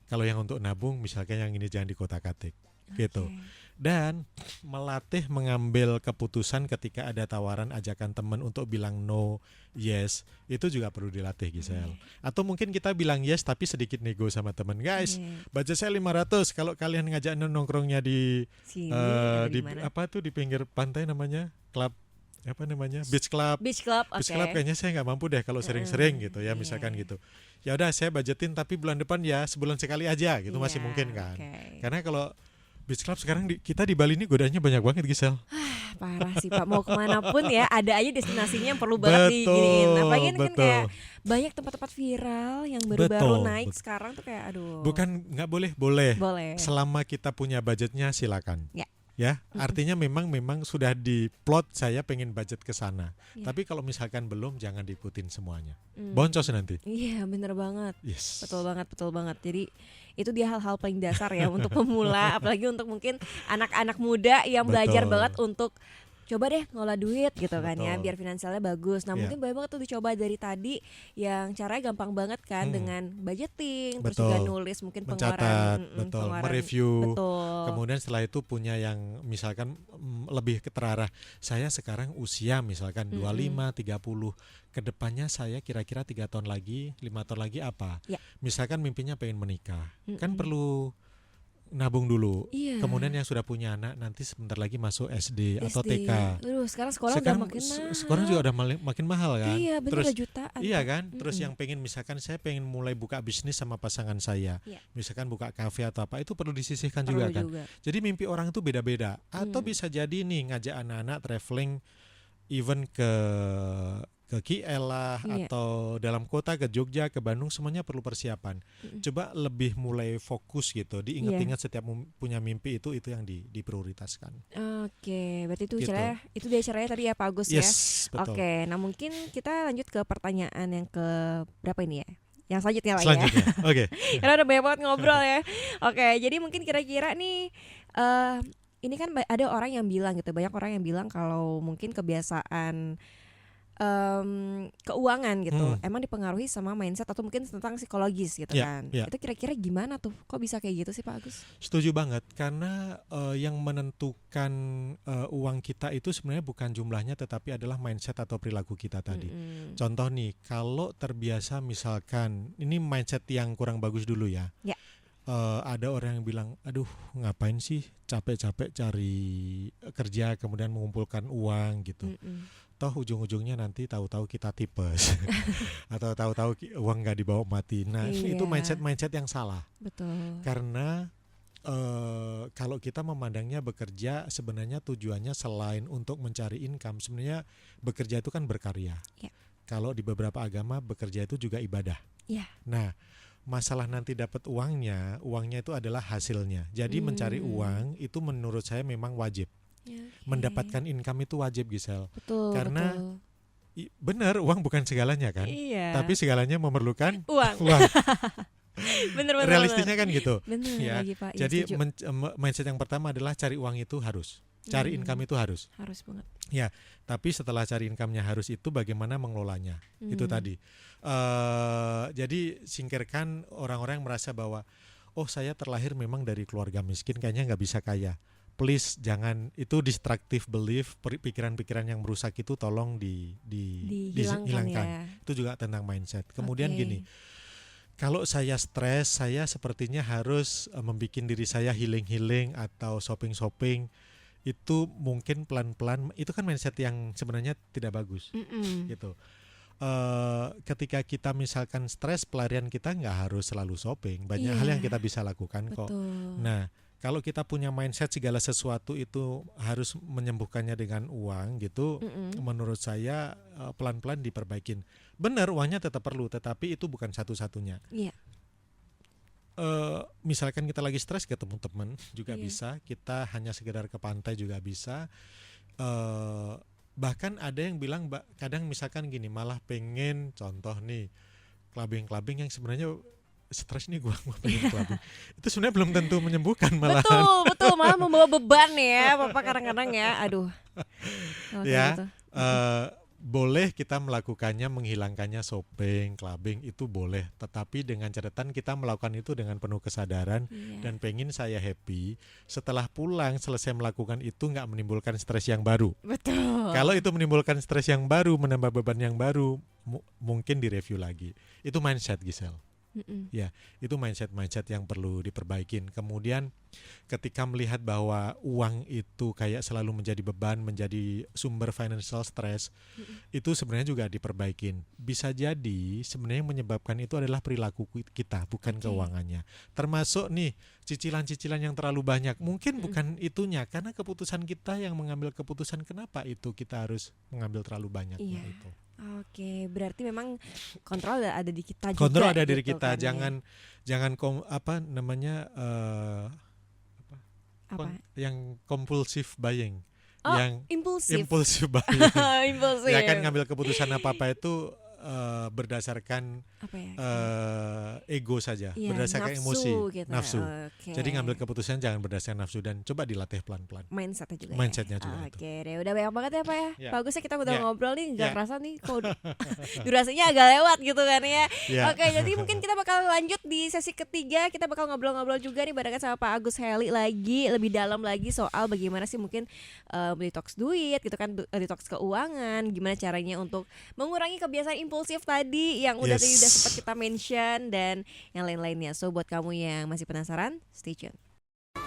Kalau yang untuk nabung, misalkan yang ini jangan dikotak-katik. Gitu. Oke. Dan melatih mengambil keputusan ketika ada tawaran ajakan teman untuk bilang no, yes, itu juga perlu dilatih, Gisel. Atau mungkin kita bilang yes tapi sedikit nego sama teman. Guys, Iya. budget saya 500, kalau kalian ngajak nongkrongnya di Sini atau di mana? apa tuh di pinggir pantai namanya? Klub apa namanya? Beach club. Beach club, oke. Beach club kayaknya saya nggak mampu deh kalau sering-sering gitu ya, Iya. misalkan gitu. Ya udah saya budgetin tapi bulan depan ya sebulan sekali aja gitu, masih Iya, mungkin kan. oke. Karena kalau beach club sekarang kita di Bali ini godaannya banyak banget, Gisel. Parah sih Pak, mau kemana pun ya ada aja destinasinya yang perlu banget diginiin. Apalagi kan betul. kayak banyak tempat-tempat viral yang baru-baru Betul, naik betul. sekarang tuh kayak aduh. Bukan nggak boleh, boleh. Boleh. Selama kita punya budgetnya silakan. Ya. Ya, artinya memang sudah diplot saya pengen budget ke sana. Ya. Tapi kalau misalkan belum, jangan diikutin semuanya. Hmm. Boncos nanti. Iya bener banget. Yes. Betul banget, betul banget. Jadi itu dia hal-hal paling dasar ya untuk pemula, apalagi untuk mungkin anak-anak muda yang belajar Betul. banget untuk coba deh ngolah duit gitu kan ya, Betul. biar finansialnya bagus. Nah Iya. mungkin banyak banget tuh dicoba dari tadi yang caranya gampang banget kan dengan budgeting, terus Betul. juga nulis mungkin Mencatat, pengeluaran, betul, pengeluaran. mereview. Betul. Kemudian setelah itu punya yang misalkan lebih terarah. Saya sekarang usia misalkan 25, 30. Kedepannya saya kira-kira 3 tahun lagi, 5 tahun lagi apa? Ya. Misalkan mimpinya pengen menikah. Kan perlu nabung dulu. Iya. Kemudian yang sudah punya anak nanti sebentar lagi masuk SD atau SD. TK. Aduh, sekarang sekolah Sekarang udah makin mahal. sekarang juga udah makin mahal kan. Iya, bener Terus udah jutaan. iya Pak. kan. Terus yang pengen misalkan saya pengen mulai buka bisnis sama pasangan saya. Iya. Misalkan buka kafe atau apa, itu perlu disisihkan Perlu juga kan. juga. Jadi mimpi orang itu beda-beda. Atau bisa jadi nih ngajak anak-anak traveling even ke ke KL lah, Iya. atau dalam kota ke Jogja, ke Bandung, semuanya perlu persiapan. Coba lebih mulai fokus gitu, Iya. diingat-ingat setiap punya mimpi itu yang diprioritaskan. Oke, berarti itu Gitu. dia caranya tadi ya Pak Agus ya. Yes, betul. Oke, nah mungkin kita lanjut ke pertanyaan yang ke berapa ini ya? Yang selanjutnya lah ya. Selanjutnya, oke. Karena udah banyak banget ngobrol ya. Oke, jadi mungkin kira-kira nih ini kan ada orang yang bilang gitu, banyak orang yang bilang kalau mungkin kebiasaan keuangan gitu emang dipengaruhi sama mindset atau mungkin tentang psikologis gitu kan. Itu kira-kira gimana tuh? Kok bisa kayak gitu sih Pak Agus? Setuju banget, karena yang menentukan uang kita itu sebenarnya bukan jumlahnya, tetapi adalah mindset atau perilaku kita tadi. Contoh nih, kalau terbiasa misalkan, ini mindset yang kurang bagus dulu ya. Ada orang yang bilang, aduh ngapain sih capek-capek cari kerja kemudian mengumpulkan uang gitu. Toh ujung-ujungnya nanti tahu-tahu kita tipes atau tahu-tahu uang nggak dibawa mati. Nah itu mindset yang salah. Betul. Karena kalau kita memandangnya bekerja, sebenarnya tujuannya selain untuk mencari income, sebenarnya bekerja itu kan berkarya. Kalau di beberapa agama bekerja itu juga ibadah. Nah masalah nanti dapat uangnya itu adalah hasilnya. Jadi mencari uang itu menurut saya memang wajib. Mendapatkan income itu wajib, Gisel. Betul. Karena benar, uang bukan segalanya kan. Tapi segalanya memerlukan uang. Bener. Realistisnya kan gitu. Bener ya. lagi, Pak. Jadi mindset yang pertama adalah cari uang itu harus. Cari income itu harus. Harus banget. Ya, tapi setelah cari income-nya harus itu bagaimana mengelolanya. Itu tadi. Jadi singkirkan orang-orang yang merasa bahwa saya terlahir memang dari keluarga miskin, kayaknya nggak bisa kaya. Please jangan, itu destructive belief, pikiran-pikiran yang merusak itu tolong dihilangkan. Ya. Itu juga tentang mindset. Kemudian gini, kalau saya stres, saya sepertinya harus membuat diri saya healing atau shopping. Itu mungkin pelan-pelan, itu kan mindset yang sebenarnya tidak bagus. Gitu. Ketika kita misalkan stres, pelarian kita nggak harus selalu shopping, banyak hal yang kita bisa lakukan kok. Nah kalau kita punya mindset segala sesuatu itu harus menyembuhkannya dengan uang gitu, menurut saya pelan-pelan diperbaikin. Benar, uangnya tetap perlu, tetapi itu bukan satu-satunya. Misalkan kita lagi stres, ketemu teman juga bisa, kita hanya sekedar ke pantai juga bisa. Bahkan ada yang bilang kadang misalkan gini, malah pengen, contoh nih, clubbing yang sebenarnya stres nih, gue pengen clubbing. Itu sebenarnya belum tentu menyembuhkan, malah. Betul, malah membawa beban ya, Bapak kadang-kadang ya. Aduh. Ya, boleh kita melakukannya, menghilangkannya shopping, clubbing itu boleh, tetapi dengan catatan kita melakukan itu dengan penuh kesadaran dan pengen saya happy. Setelah pulang selesai melakukan itu nggak menimbulkan stres yang baru. Betul. Kalau itu menimbulkan stres yang baru, menambah beban yang baru, mungkin direview lagi. Itu mindset, Gisel. Ya, itu mindset yang perlu diperbaikin. Kemudian ketika melihat bahwa uang itu kayak selalu menjadi beban, menjadi sumber financial stress, itu sebenarnya juga diperbaikin. Bisa jadi sebenarnya yang menyebabkan itu adalah perilaku kita, bukan keuangannya. Termasuk nih cicilan-cicilan yang terlalu banyak. Mungkin bukan itunya, karena keputusan kita yang mengambil keputusan kenapa itu kita harus mengambil terlalu banyak itu. Oke, berarti memang kontrol ada di kita juga. Kontrol ada diri gitu kita, kan, jangan yang compulsive buying, yang impulsif buying. Impulsif. Ya kan, ngambil keputusan apa itu berdasarkan ego saja, berdasarkan emosi, nafsu. Jadi ngambil keputusan jangan berdasarkan nafsu, dan coba dilatih pelan-pelan. Mindsetnya juga. Oke deh, udah banyak banget ya Pak ya. Bagusnya kita udah ngobrol nih, nggak kerasa nih kok durasinya agak lewat gitu kan ya. Oke, jadi mungkin kita bakal lanjut di sesi ketiga. Kita bakal ngobrol-ngobrol juga nih barengan sama Pak Agus Heli lagi, lebih dalam lagi soal bagaimana sih mungkin detox duit gitu kan, detox keuangan, gimana caranya untuk mengurangi kebiasaan impulsif tadi yang udah sempat kita mention dan yang lain-lainnya. So buat kamu yang masih penasaran, stay tune.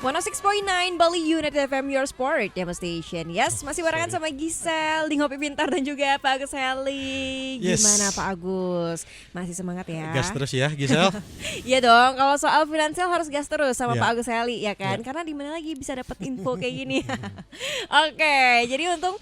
106.9 Bali United FM Your Sport Demo Station. Yes, masih barengan sama Gisel di Ngopi Pintar dan juga Pak Agus Heli. Gimana Pak Agus? Masih semangat ya? Gas terus ya Gisel. Iya dong, kalau soal finansial harus gas terus sama Ya. Pak Agus Heli ya kan? Karena di mana lagi bisa dapat info kayak gini. Oke, jadi untung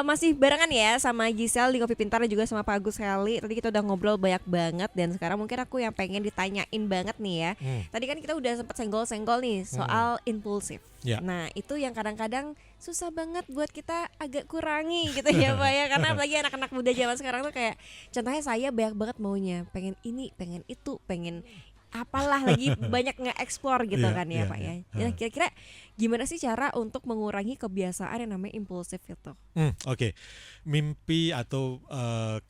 masih barengan ya sama Gisel di Ngopi Pintar dan juga sama Pak Agus Heli. Tadi kita udah ngobrol banyak banget dan sekarang mungkin aku yang pengen ditanyain banget nih ya. Tadi kan kita udah sempat senggol-senggol nih soal impulsif. Ya. Nah itu yang kadang-kadang susah banget buat kita agak kurangi gitu ya Pak ya. Karena apalagi anak-anak muda zaman sekarang tuh kayak contohnya saya banyak banget maunya. Pengen ini, pengen itu, pengen apalah lagi banyak nge-explore gitu kan ya Pak ya. Nah kira-kira gimana sih cara untuk mengurangi kebiasaan yang namanya impulsif itu? Oke. Mimpi atau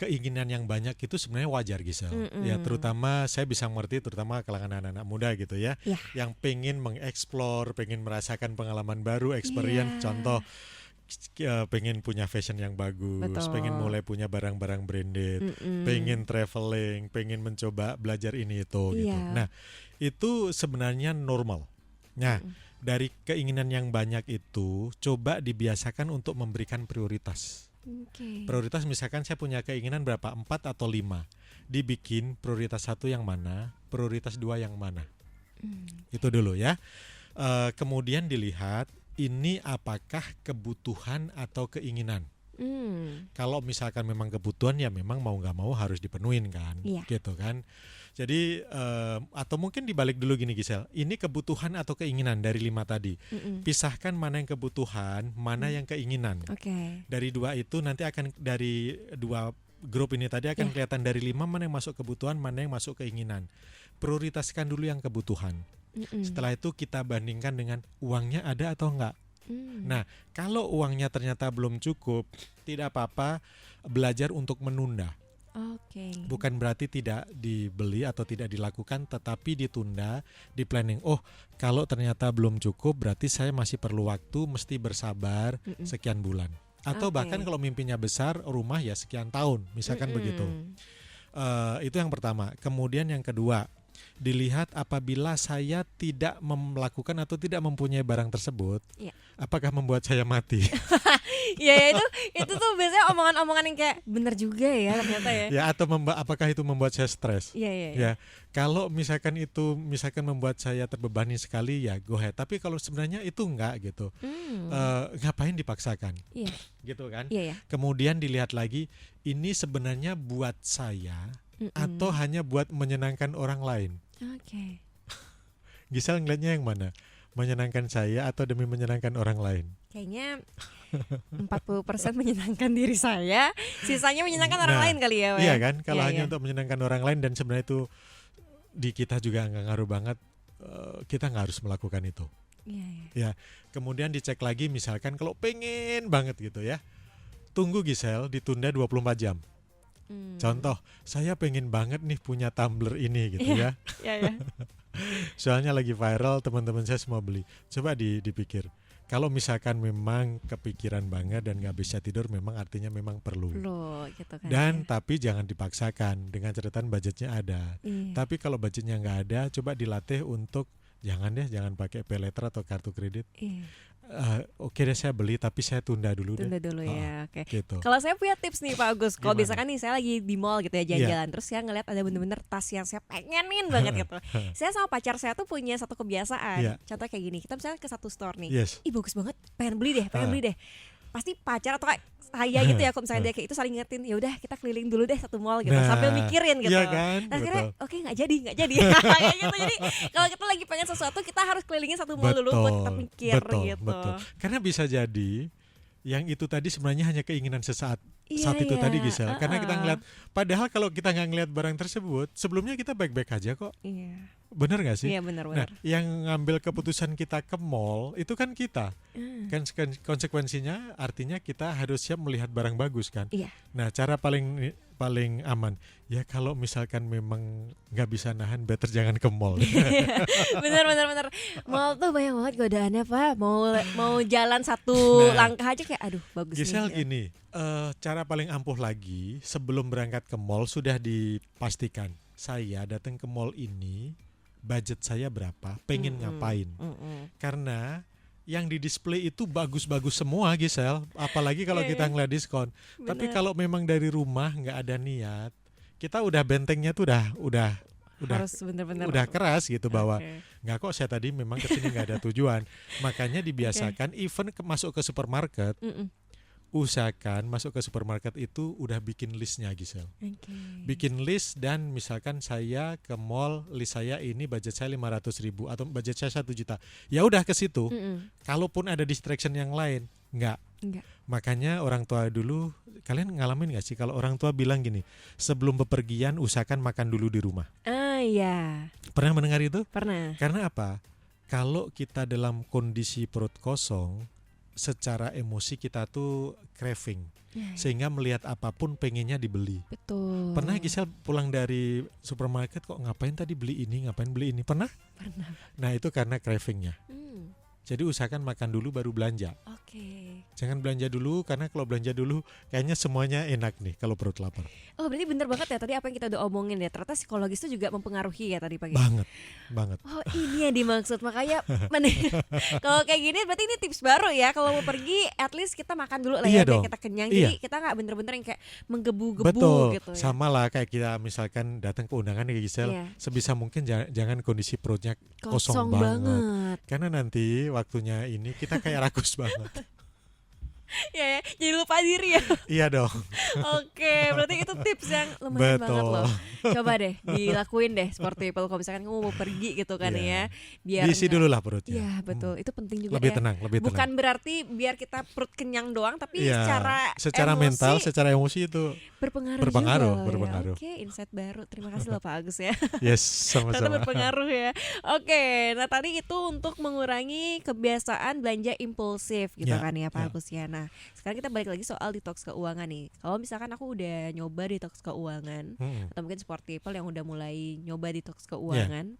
keinginan yang banyak itu sebenarnya wajar Gisel. Ya terutama saya bisa mengerti terutama kalangan anak-anak muda gitu ya. Yang pengen mengeksplor, pengen merasakan pengalaman baru, experience. Contoh pengen punya fashion yang bagus, pengen mulai punya barang-barang branded, pengen traveling, pengen mencoba belajar ini itu gitu. Nah, itu sebenarnya normal. Nah, dari keinginan yang banyak itu coba dibiasakan untuk memberikan prioritas. Prioritas misalkan saya punya keinginan berapa? 4 atau 5. Dibikin prioritas 1 yang mana, prioritas 2 yang mana. Itu dulu ya. Kemudian dilihat ini apakah kebutuhan atau keinginan. Kalau misalkan memang kebutuhan ya memang mau nggak mau harus dipenuhin kan, gitu kan. Jadi atau mungkin dibalik dulu gini Gisel, ini kebutuhan atau keinginan dari 5 tadi. Pisahkan mana yang kebutuhan, mana yang keinginan. Dari 2 itu nanti akan dari 2 grup ini tadi akan kelihatan dari 5 mana yang masuk kebutuhan, mana yang masuk keinginan. Prioritaskan dulu yang kebutuhan. Setelah itu kita bandingkan dengan uangnya ada atau enggak. Nah, kalau uangnya ternyata belum cukup, tidak apa-apa belajar untuk menunda. Bukan berarti tidak dibeli atau tidak dilakukan, tetapi ditunda, di planning. Oh, kalau ternyata belum cukup, berarti saya masih perlu waktu, mesti bersabar sekian bulan. Atau bahkan kalau mimpinya besar, rumah ya sekian tahun, misalkan begitu. Itu yang pertama. Kemudian yang kedua, dilihat apabila saya tidak melakukan atau tidak mempunyai barang tersebut, apakah membuat saya mati? Ya itu tuh biasanya omongan-omongan yang kayak bener juga ya ternyata ya. Ya atau apakah itu membuat saya stres? Ya. Kalau misalkan itu membuat saya terbebani sekali ya go ahead. Tapi kalau sebenarnya itu enggak gitu, ngapain dipaksakan? Gitu kan? Kemudian dilihat lagi ini sebenarnya buat saya atau hanya buat menyenangkan orang lain. Gisel ngeliatnya yang mana? Menyenangkan saya atau demi menyenangkan orang lain? Kayaknya 40% menyenangkan diri saya, sisanya menyenangkan orang lain kali ya. Iya kan? Kalau hanya untuk menyenangkan orang lain dan sebenarnya itu di kita juga nggak ngaruh banget, kita nggak harus melakukan itu. Ya. Kemudian dicek lagi misalkan kalau pengen banget gitu ya, tunggu Gisel ditunda 24 jam. Contoh, saya pengen banget nih punya tumbler ini gitu ya. Soalnya lagi viral, teman-teman saya semua beli. Coba dipikir, kalau misalkan memang kepikiran banget dan gak bisa tidur, memang artinya memang perlu gitu kan. Dan tapi jangan dipaksakan, dengan catatan budgetnya ada. Tapi kalau budgetnya gak ada, coba dilatih untuk jangan pakai pay letter atau kartu kredit. Oke deh saya beli tapi saya tunda dulu ya. Gitu. Kalau saya punya tips nih Pak Agus. Kalau misalkan nih saya lagi di mall gitu ya jalan-jalan, terus saya ngeliat ada bener-bener tas yang saya pengenin banget gitu. Saya sama pacar saya tuh punya satu kebiasaan. Contoh kayak gini, kita misalnya ke satu store nih. Ih bagus banget, pengen beli deh. Pasti pacar atau kayak saya gitu ya, kalau misalnya dia kayak itu saling ngertiin, ya udah kita keliling dulu deh satu mall gitu, sambil mikirin gitu. Kan? Nah akhirnya oke nggak jadi kayak gitu. Jadi kalau kita lagi pengen sesuatu, kita harus kelilingin satu mall dulu buat kita mikir gitu. Betul. Karena bisa jadi yang itu tadi sebenarnya hanya keinginan sesaat saat itu tadi Gisel. Karena kita ngeliat, padahal kalau kita nggak ngeliat barang tersebut, sebelumnya kita baik-baik aja kok. Bener gak sih? Iya benar. Nah, yang ngambil keputusan kita ke mall itu kan kita. Kan konsekuensinya artinya kita harus siap melihat barang bagus kan. Nah, cara paling aman ya kalau misalkan memang nggak bisa nahan, better jangan ke mall. Bener. Mall tuh banyak banget godaannya Pak. Mau jalan satu langkah aja kayak aduh bagus Gisel nih. Gini, cara paling ampuh lagi sebelum berangkat ke mall sudah dipastikan saya datang ke mall ini budget saya berapa, pengen ngapain. Karena yang di display itu bagus-bagus semua, Gisel. Apalagi kalau kita ngeliat diskon. Tapi kalau memang dari rumah nggak ada niat, kita udah bentengnya tuh udah harus bener-bener udah keras gitu bahwa Oke. nggak kok saya tadi memang kesini nggak ada tujuan. Makanya dibiasakan even masuk ke supermarket, usahakan masuk ke supermarket itu udah bikin listnya, Gisel. Oke. Bikin list, dan misalkan saya ke mall, list saya ini budget saya 500.000 atau budget saya 1 juta. Ya udah ke situ. Kalaupun ada distraction yang lain, enggak. Makanya orang tua dulu, kalian ngalamin gak sih kalau orang tua bilang gini, sebelum bepergian usahakan makan dulu di rumah. Iya. Pernah mendengar itu? Pernah. Karena apa? Kalau kita dalam kondisi perut kosong, secara emosi kita tuh craving, sehingga melihat apapun pengennya dibeli. Betul. Pernah Gisel pulang dari supermarket kok ngapain tadi beli ini, ngapain beli ini? Pernah? Pernah. Nah itu karena cravingnya. Jadi usahakan makan dulu baru belanja. Oke. Jangan belanja dulu, karena kalau belanja dulu kayaknya semuanya enak nih kalau perut lapar. Oh berarti bener banget ya tadi apa yang kita udah omongin ya. Ternyata psikologis itu juga mempengaruhi ya tadi pagi. Banget. Oh ini yang dimaksud. Makanya kalau kayak gini berarti ini tips baru ya. Kalau mau pergi at least kita makan dulu lah Iya ya biar dong. kita kenyang. Iya. Jadi kita gak bener-bener yang kayak menggebu-gebu Betul, gitu ya. sama lah kayak kita misalkan datang ke undangan nih Gisel, Iya. sebisa mungkin jangan kondisi perutnya kosong banget. banget. Karena nanti waktunya ini kita kayak rakus banget. Ya, jadi lupa diri ya. Iya dong. Oke, berarti itu tips yang lumayan banget Betul. loh. Coba deh dilakuin deh sport people kalau misalkan kamu mau pergi gitu kan Iya. ya. Biar Diisi dulu lah perutnya. Iya betul, itu penting juga Lebih ya. tenang, lebih Bukan tenang. berarti biar kita perut kenyang doang, tapi Iya, secara emosi mental, secara emosi itu berpengaruh berpengaruh, juga loh berpengaruh. Ya. Oke, insight baru. Terima kasih loh Pak Agus ya. yes, Ternyata sama-sama. berpengaruh ya. Oke, nah tadi itu untuk mengurangi kebiasaan belanja impulsif gitu Ya, kan ya Pak ya. Agus ya. Nah, sekarang kita balik lagi soal detox keuangan nih. Kalau misalkan aku udah nyoba detox keuangan atau mungkin sport people yang udah mulai nyoba detox keuangan,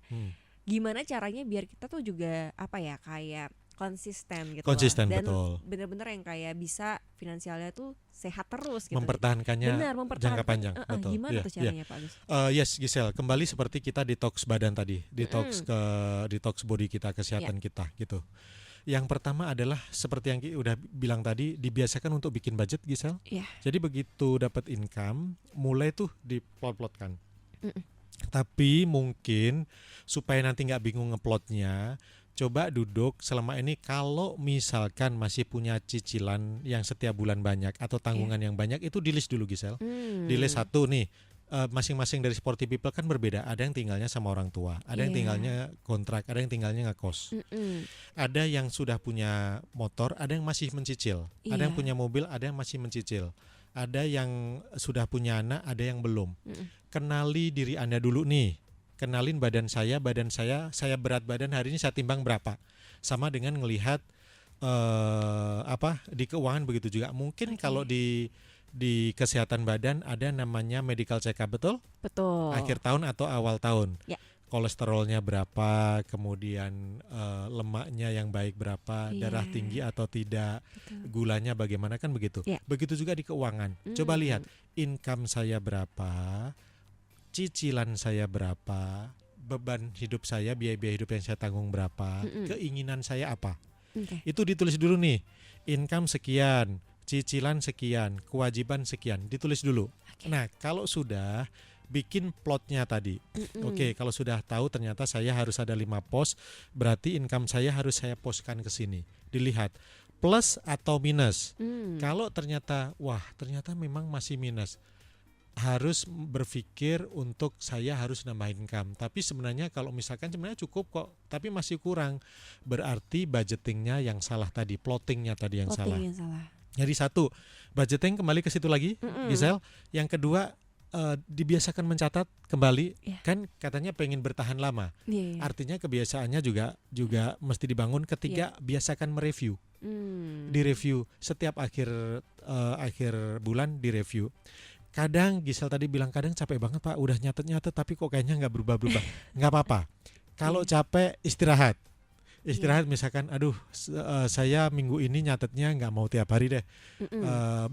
gimana caranya biar kita tuh juga apa ya kayak konsisten gitu Konsisten, loh. Dan betul. bener-bener yang kayak bisa finansialnya tuh sehat terus gitu. Mempertahankannya Benar, jangka panjang. Betul. Gimana Iya, tuh iya. caranya Pak Agus? Yes, Gisel, kembali seperti kita detox badan tadi, detox body kita, kesehatan kita gitu. Yang pertama adalah seperti yang udah bilang tadi, dibiasakan untuk bikin budget, Gisel. Iya. Jadi begitu dapat income, mulai tuh diplot-plotkan. Tapi mungkin supaya nanti nggak bingung ngeplotnya, coba duduk selama ini kalau misalkan masih punya cicilan yang setiap bulan banyak atau tanggungan yang banyak, itu di list dulu, Gisel. Di list satu nih. Masing-masing dari sporty people kan berbeda. Ada yang tinggalnya sama orang tua, ada yang tinggalnya kontrak, ada yang tinggalnya ngekos. Ada yang sudah punya motor, ada yang masih mencicil. Ada yang punya mobil, ada yang masih mencicil. Ada yang sudah punya anak, ada yang belum. Kenali diri Anda dulu nih. Kenalin badan saya berat badan hari ini saya timbang berapa. Sama dengan ngelihat di keuangan begitu juga. Mungkin kalau di kesehatan badan ada namanya medical check up, betul? Betul. Akhir tahun atau awal tahun. Ya. Kolesterolnya berapa, kemudian lemaknya yang baik berapa, darah tinggi atau tidak, gulanya bagaimana, kan begitu. Ya. Begitu juga di keuangan. Coba lihat income saya berapa, cicilan saya berapa, beban hidup saya, biaya-biaya hidup yang saya tanggung berapa, keinginan saya apa. Itu ditulis dulu nih. Income sekian, cicilan sekian, kewajiban sekian, ditulis dulu. Nah, kalau sudah bikin plotnya tadi. Oke, kalau sudah tahu ternyata saya harus ada 5 pos, berarti income saya harus saya poskan ke sini. Dilihat plus atau minus. Kalau ternyata memang masih minus, harus berpikir untuk saya harus nambahin income. Tapi sebenarnya kalau misalkan sebenarnya cukup kok, tapi masih kurang, berarti budgetingnya yang salah tadi, plottingnya tadi yang salah. Jadi satu, budgeting kembali ke situ lagi, Gisel. Yang kedua, dibiasakan mencatat kembali. Kan katanya pengen bertahan lama. Artinya kebiasaannya juga mesti dibangun. Ketiga, biasakan mereview. Direview setiap akhir bulan, direview. Kadang Gisel tadi bilang kadang capek banget Pak, udah nyatet tapi kok kayaknya nggak berubah-berubah. Nggak apa-apa. Kalau capek istirahat. Istirahat misalkan, aduh saya minggu ini nyatetnya nggak mau tiap hari deh.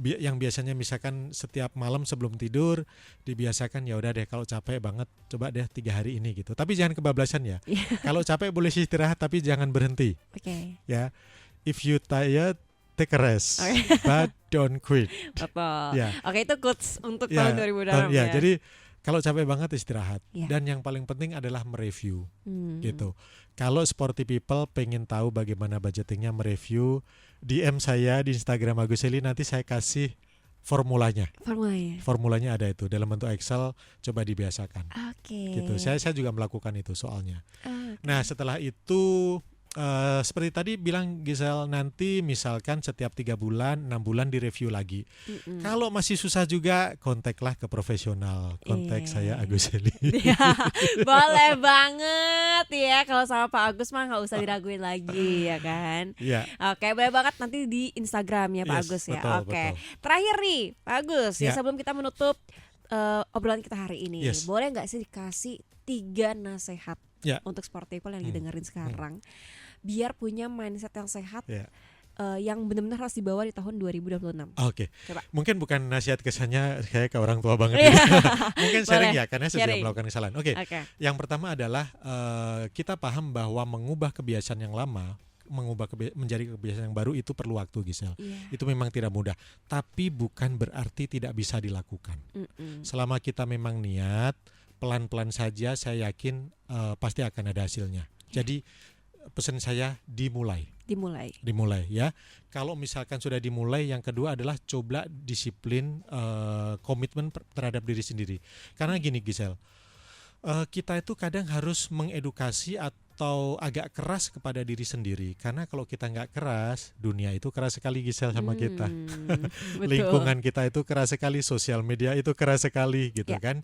Yang biasanya misalkan setiap malam sebelum tidur dibiasakan, ya udah deh kalau capek banget coba deh 3 hari ini gitu. Tapi jangan kebablasan ya. Kalau capek boleh istirahat tapi jangan berhenti. Oke. Ya, if you tired take a rest, but don't quit. Betul. Ya. Oke, itu quotes untuk Ya, tahun 2026 ya. jadi kalau capek banget istirahat. Ya. Dan yang paling penting adalah mereview gitu. Hmm. Kalau sporty people pengen tahu bagaimana budgetingnya, mereview, DM saya di Instagram Agus Eli, nanti saya kasih formulanya. Formulanya ada itu dalam bentuk Excel, coba dibiasakan. Oke. Gitu. Saya juga melakukan itu soalnya. Oke. Nah, setelah itu seperti tadi bilang Gisel, nanti misalkan setiap 3 bulan, 6 bulan direview lagi. Kalau masih susah juga, kontaklah ke profesional. Kontak saya Agus Eli. Boleh banget ya, kalau sama Pak Agus mah nggak usah diraguin lagi ya kan. Iya. Oke, boleh banget nanti di Instagramnya Pak Yes, Agus ya. betul, Oke. betul. Terakhir nih Pak Agus ya, Ya. sebelum kita menutup obrolan kita hari ini, Yes. boleh nggak sih dikasih 3 nasihat Ya. untuk sport people yang didengerin sekarang, biar punya mindset yang sehat, Ya. yang benar-benar harus dibawa di tahun 2026. Oke. Coba. Mungkin bukan nasihat kesannya kayak ke orang tua banget. Iya. Mungkin sharing Boleh. ya, karena saya juga Sharing. melakukan kesalahan. Oke. Oke. Yang pertama adalah kita paham bahwa mengubah kebiasaan yang lama, menjadi kebiasaan yang baru itu perlu waktu, Gisel. Iya. Itu memang tidak mudah, tapi bukan berarti tidak bisa dilakukan. Selama kita memang niat, pelan-pelan saja, saya yakin pasti akan ada hasilnya. Jadi pesan saya dimulai ya. Kalau misalkan sudah dimulai, yang kedua adalah coba disiplin, komitmen terhadap diri sendiri. Karena gini Gisel, kita itu kadang harus mengedukasi atau agak keras kepada diri sendiri. Karena kalau kita nggak keras, dunia itu keras sekali Gisel sama kita. Betul. Lingkungan kita itu keras sekali, sosial media itu keras sekali gitu Ya. kan.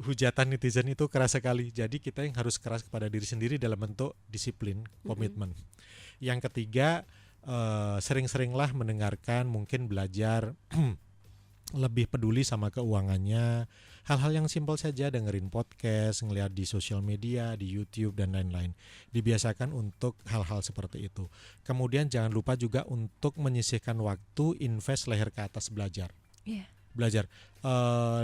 Hujatan netizen itu keras sekali. Jadi kita yang harus keras kepada diri sendiri dalam bentuk disiplin, komitmen. Yang ketiga, sering-seringlah mendengarkan, mungkin belajar lebih peduli sama keuangannya. Hal-hal yang simpel saja, dengerin podcast, ngeliat di sosial media, di YouTube dan lain-lain. Dibiasakan untuk hal-hal seperti itu. Kemudian jangan lupa juga untuk menyisihkan waktu, invest leher ke atas belajar. Iya. Belajar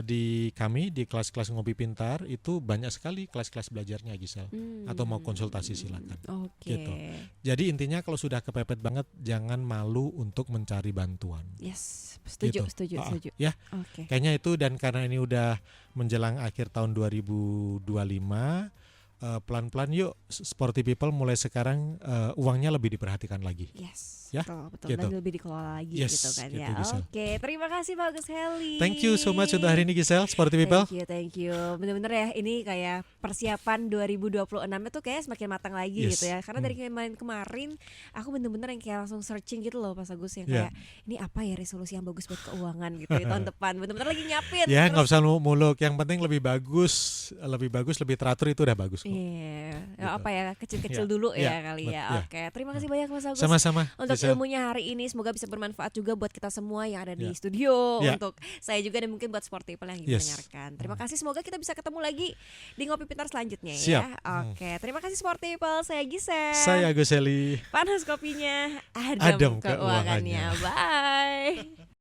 di kami di kelas-kelas Ngopi Pintar itu banyak sekali kelas-kelas belajarnya Gisel. Atau mau konsultasi silakan. Oke. Gitu. Jadi intinya kalau sudah kepepet banget, jangan malu untuk mencari bantuan. Yes, setuju, Gitu. setuju. Ya, Oke. kayaknya itu. Dan karena ini udah menjelang akhir tahun 2025, pelan-pelan yuk sporty people mulai sekarang uangnya lebih diperhatikan lagi. Yes. Ya, Betul. gitu. Dan lebih dikelola lagi Yes, gitu kan gitu, ya. Gisel. Oke, terima kasih Pak Agus Heli. Thank you so much untuk hari ini Gisel, sporty people. Thank you. Bener-bener ya, ini kayak persiapan 2026 itu kayak semakin matang lagi Yes. gitu ya. Karena dari kemarin aku bener-bener yang kayak langsung searching gitu loh Pas Agus, yang Yeah. kayak ini apa ya resolusi yang bagus buat keuangan gitu di tahun depan. Bener-bener lagi nyiapin. Ya, nggak Terus- usah muluk. Yang penting lebih bagus, lebih teratur itu udah bagus kok. Iya, Gitu. apa ya kecil-kecil Ya, dulu ya ya, kali ya. ya. Oke, terima kasih banyak Mas Agus. Sama-sama. Untuk Gisel. ilmunya hari ini, semoga bisa bermanfaat juga buat kita semua yang ada di Ya. studio, Ya. untuk saya juga dan mungkin buat sport people yang Yes. mendengarkan. Terima kasih, semoga kita bisa ketemu lagi di Ngopi Pintar selanjutnya Siap. ya. Oke, terima kasih sport people. Saya Gisel. Saya Agus Heli. Panas kopinya, Adem adem keuangannya. keuangannya. Bye.